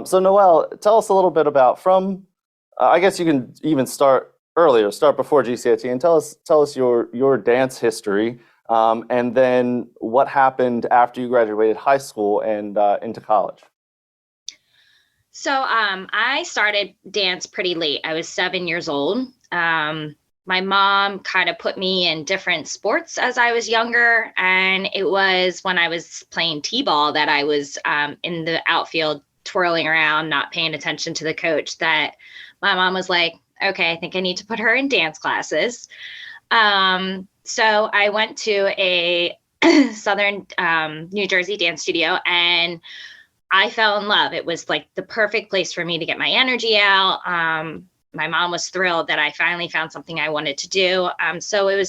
So Noelle, tell us a little bit about I guess you can even start earlier, start before GCIT, and tell us your dance history, and then what happened after you graduated high school and into college. So I started dance pretty late. I was 7 years old. My mom kind of put me in different sports as I was younger. And it was when I was playing t-ball that I was in the outfield twirling around, not paying attention to the coach, that my mom was like, okay, I think I need to put her in dance classes. So I went to a Southern New Jersey dance studio, and I fell in love. It was like the perfect place for me to get my energy out. My mom was thrilled that I finally found something I wanted to do. So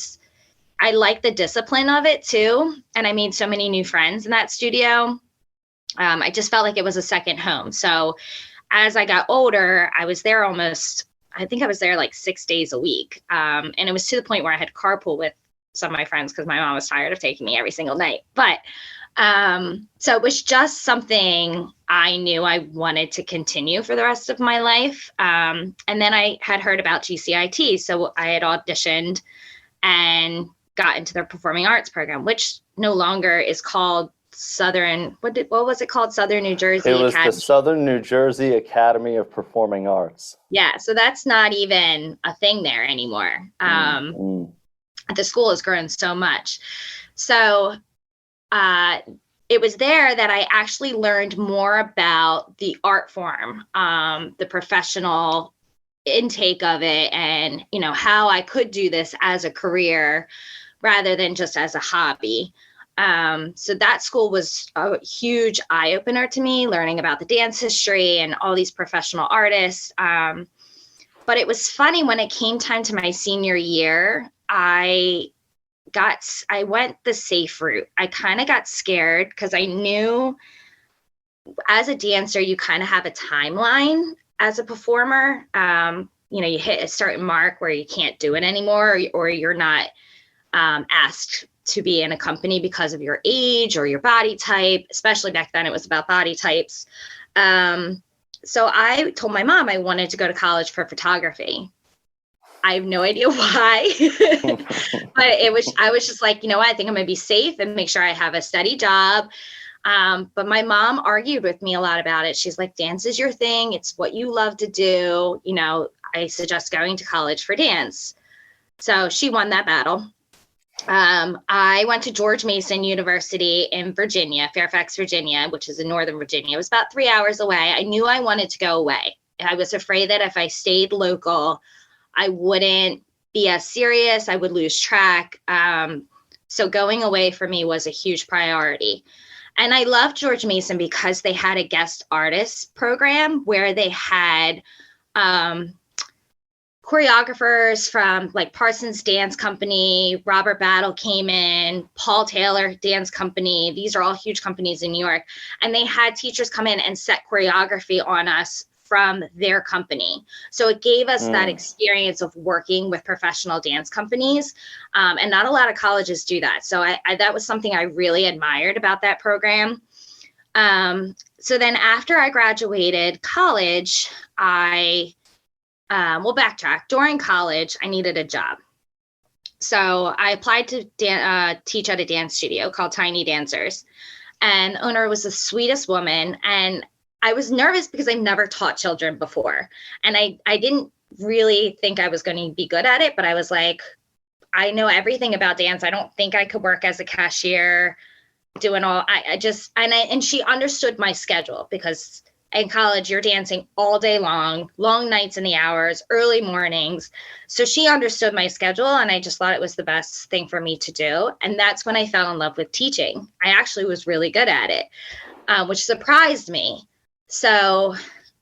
I liked the discipline of it too. And I made so many new friends in that studio. I just felt like it was a second home. So as I got older, I was there I think I was there like 6 days a week. And it was to the point where I had carpool with some of my friends because my mom was tired of taking me every single night. But so it was just something I knew I wanted to continue for the rest of my life. And then I had heard about GCIT. So I had auditioned and got into their performing arts program, which no longer is called Southern, what was it called? Southern New Jersey It was Academy. the Southern New Jersey Academy of Performing Arts. Yeah. So that's not even a thing there anymore. The school has grown so much. So it was there that I actually learned more about the art form, the professional intake of it, and, how I could do this as a career rather than just as a hobby. So that school was a huge eye opener to me, learning about the dance history and all these professional artists. But it was funny when it came time to my senior year, I went the safe route. I kind of got scared because I knew as a dancer, you kind of have a timeline as a performer. You hit a certain mark where you can't do it anymore, or you're not asked to be in a company because of your age or your body type. Especially back then, it was about body types. So I told my mom I wanted to go to college for photography. I have no idea why, but I was just like, I think I'm going to be safe and make sure I have a steady job. But my mom argued with me a lot about it. She's like, dance is your thing. It's what you love to do. I suggest going to college for dance. So she won that battle. I went to George Mason University in Virginia, Fairfax, Virginia, which is in Northern Virginia. It was about 3 hours away. I knew I wanted to go away. I was afraid that if I stayed local, I wouldn't be as serious. I would lose track. So going away for me was a huge priority. And I loved George Mason because they had a guest artist program where they had choreographers from like Parsons Dance Company, Robert Battle came in, Paul Taylor Dance Company. These are all huge companies in New York. And they had teachers come in and set choreography on us from their company. So it gave us that experience of working with professional dance companies. And not a lot of colleges do that. So that was something I really admired about that program. So then after I graduated college, we'll backtrack. During college, I needed a job. So I applied to teach at a dance studio called Tiny Dancers. And the owner was the sweetest woman. And I was nervous because I've never taught children before. And I didn't really think I was going to be good at it, but I was like, I know everything about dance. I don't think I could work as a cashier doing all, and she understood my schedule because in college, you're dancing all day long nights in the hours, early mornings. So she understood my schedule, and I just thought it was the best thing for me to do. And that's when I fell in love with teaching. I actually was really good at it, which surprised me. So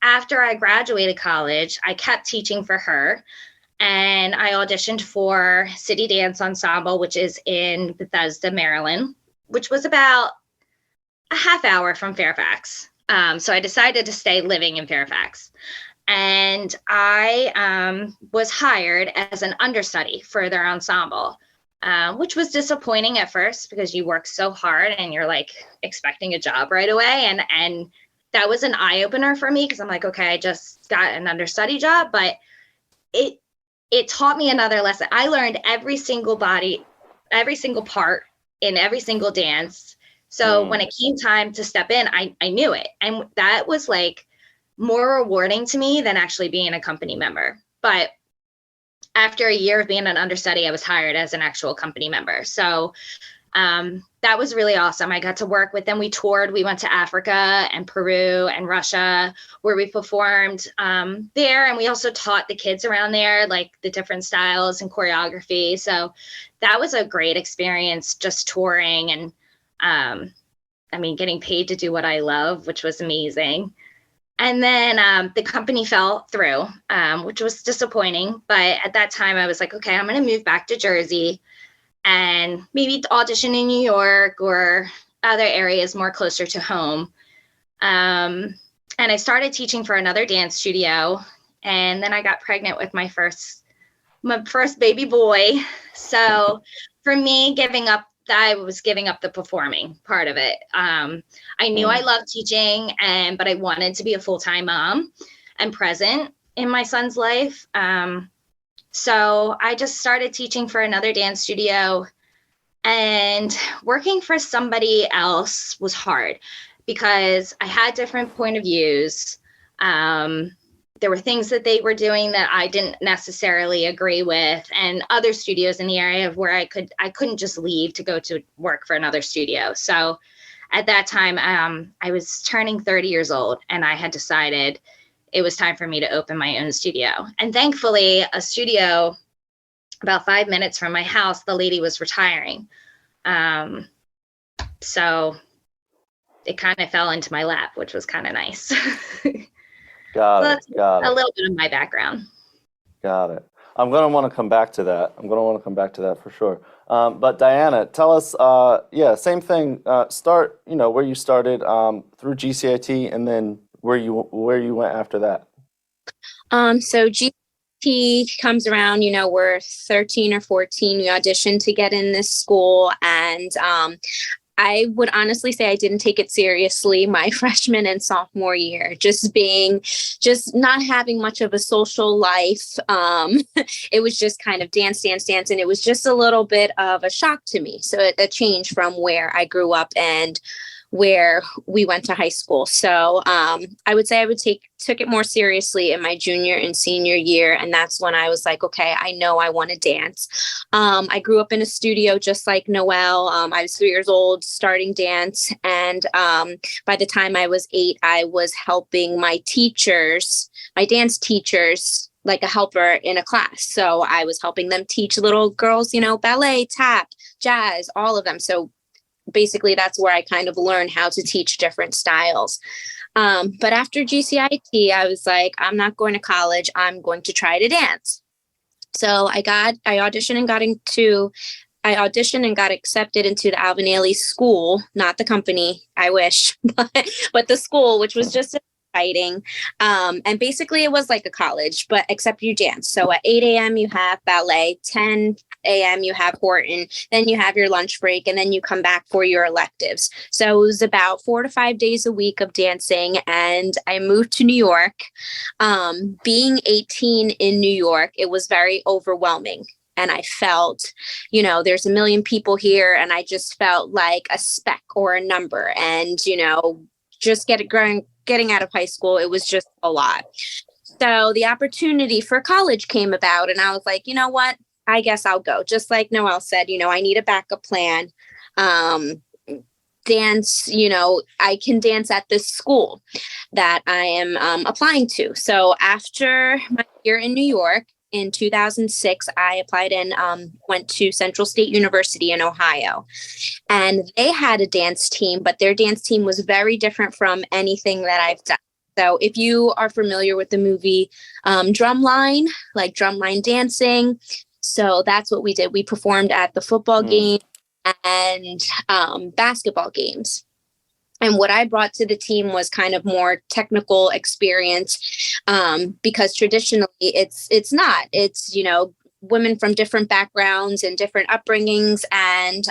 after I graduated college, I kept teaching for her, and I auditioned for City Dance Ensemble, which is in Bethesda, Maryland, which was about a half hour from Fairfax. So I decided to stay living in Fairfax, and I was hired as an understudy for their ensemble, which was disappointing at first because you work so hard and you're like expecting a job right away. And that was an eye opener for me, because I'm like, okay, I just got an understudy job, but it taught me another lesson. I learned every single part in every single dance. So when it came time to step in, I knew it. And that was like more rewarding to me than actually being a company member. But after a year of being an understudy, I was hired as an actual company member. So that was really awesome. I got to work with them. We toured. We went to Africa and Peru and Russia, where we performed there. And we also taught the kids around there, like the different styles and choreography. So that was a great experience, just touring and, getting paid to do what I love, which was amazing. And then the company fell through, which was disappointing. But at that time, I was like, okay, I'm going to move back to Jersey and maybe audition in New York or other areas more closer to home. And I started teaching for another dance studio. And then I got pregnant with my first baby boy. So for me, I was giving up the performing part of it. I knew I loved teaching, but I wanted to be a full-time mom and present in my son's life. So I just started teaching for another dance studio, and working for somebody else was hard because I had different point of views. There were things that they were doing that I didn't necessarily agree with, and other studios in the area where I couldn't just leave to go to work for another studio. So at that time, I was turning 30 years old, and I had decided it was time for me to open my own studio. And thankfully, a studio about 5 minutes from my house, the lady was retiring. So it kind of fell into my lap, which was kind of nice. Got it. A little bit of my background. Got it. I'm going to want to come back to that. For sure. But Diana, tell us, same thing. Start, where you started through GCIT, and then where you went after that. So GCIT comes around, we're 13 or 14. We auditioned to get in this school, and I would honestly say I didn't take it seriously my freshman and sophomore year, just not having much of a social life. It was just kind of dance. And it was just a little bit of a shock to me. So a change from where I grew up and where we went to high school. So I would say I took it more seriously in my junior and senior year. And that's when I was like, okay, I know I want to dance. I grew up in a studio just like Noelle. I was 3 years old starting dance. And by the time I was 8, I was helping my dance teachers, like a helper in a class. So I was helping them teach little girls, ballet, tap, jazz, all of them. So basically, that's where I kind of learned how to teach different styles. But after GCIT, I was like, I'm not going to college. I'm going to try to dance. So I auditioned and got accepted into the Alvin Ailey School, not the company, I wish, but the school, which was just exciting. And basically it was like a college, but except you dance. So at 8 a.m. you have ballet, 10 a.m. you have Horton, then you have your lunch break, and then you come back for your electives. So it was about 4 to 5 days a week of dancing. And I moved to New York. Being 18 in New York, it was very overwhelming. And I felt, there's a million people here, and I just felt like a speck or a number. And, just getting out of high school, it was just a lot. So the opportunity for college came about, and I was like, you know what? I guess I'll go. Just like Noelle said, I need a backup plan. Dance, I can dance at this school that I am applying to. So after my year in New York, in 2006, I applied and went to Central State University in Ohio. And they had a dance team, but their dance team was very different from anything that I've done. So if you are familiar with the movie Drumline, like drumline dancing, so that's what we did. We performed at the football game and basketball games. And what I brought to the team was kind of more technical experience, because traditionally it's women from different backgrounds and different upbringings. And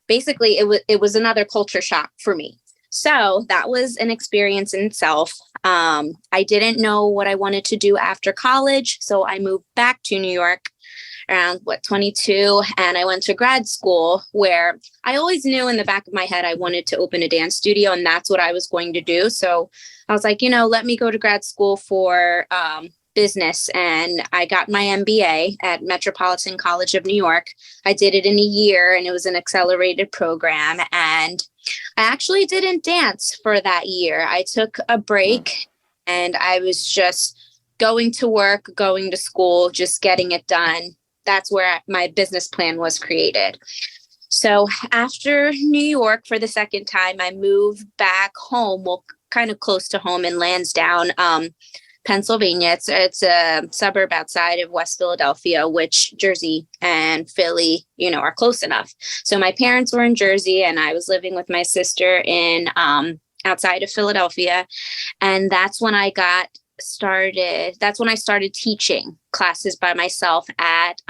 basically it was another culture shock for me. So that was an experience in itself. I didn't know what I wanted to do after college. So I moved back to New York around 22. And I went to grad school where I always knew in the back of my head, I wanted to open a dance studio and that's what I was going to do. So I was like, let me go to grad school for business. And I got my MBA at Metropolitan College of New York. I did it in a year and it was an accelerated program. And I actually didn't dance for that year. I took a break and I was just going to work, going to school, just getting it done. That's where my business plan was created. So after New York for the second time, I moved back home, well, kind of close to home in Lansdowne, Pennsylvania. It's a suburb outside of West Philadelphia, which Jersey and Philly, are close enough. So my parents were in Jersey and I was living with my sister in outside of Philadelphia. And that's when I started teaching classes by myself at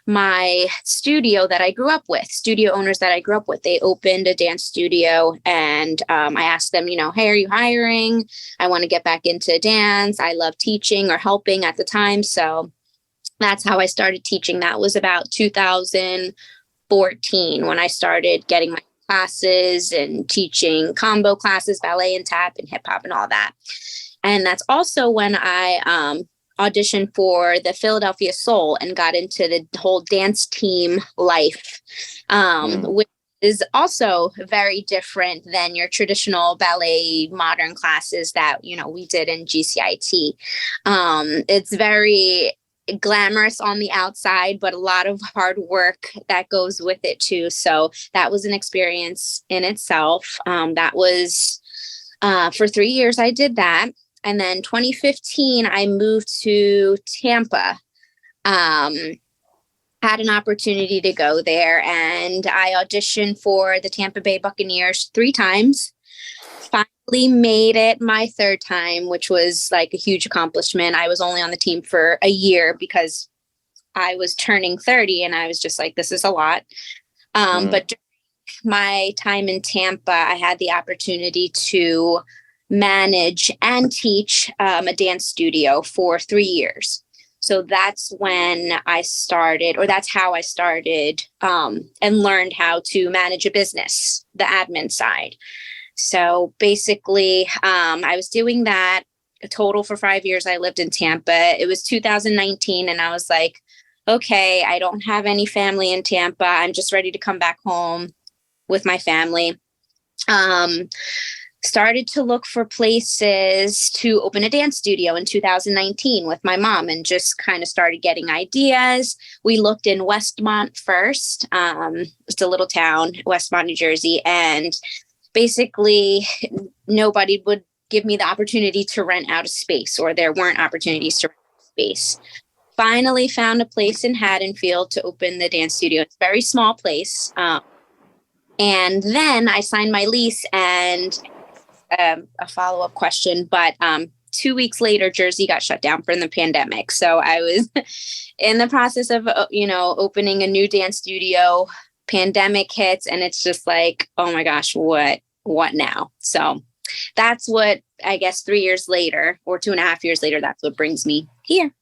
my studio that I grew up with, studio owners that I grew up with. They opened a dance studio and I asked them, hey, are you hiring? I want to get back into dance. I love teaching or helping at the time. So that's how I started teaching. That was about 2014 when I started getting my classes and teaching combo classes, ballet and tap and hip hop and all that. And that's also when I auditioned for the Philadelphia Soul and got into the whole dance team life, which is also very different than your traditional ballet modern classes that, we did in GCIT. It's very glamorous on the outside, but a lot of hard work that goes with it too. So that was an experience in itself. That was for 3 years I did that. And then 2015, I moved to Tampa, had an opportunity to go there, and I auditioned for the Tampa Bay Buccaneers 3 times. Finally made it my 3rd time, which was like a huge accomplishment. I was only on the team for a year because I was turning 30 and I was just like, this is a lot. But during my time in Tampa, I had the opportunity to manage and teach a dance studio for 3 years. So that's when I started, or that's how I started and learned how to manage a business, the admin side. So basically, I was doing that a total for 5 years. I lived in Tampa. It was 2019 and I was like, okay, I don't have any family in Tampa. I'm just ready to come back home with my family. Started to look for places to open a dance studio in 2019 with my mom and just kind of started getting ideas. We looked in Westmont first. It's a little town, Westmont, New Jersey. And basically nobody would give me the opportunity to rent out a space, or there weren't opportunities to rent out a space. Finally found a place in Haddonfield to open the dance studio. It's a very small place. And then I signed my lease and a follow-up question, but 2 weeks later, Jersey got shut down from the pandemic. So I was in the process of, opening a new dance studio. Pandemic hits, and it's just like, oh my gosh, what now? So that's what, I guess, 3 years later or 2.5 years later, that's what brings me here.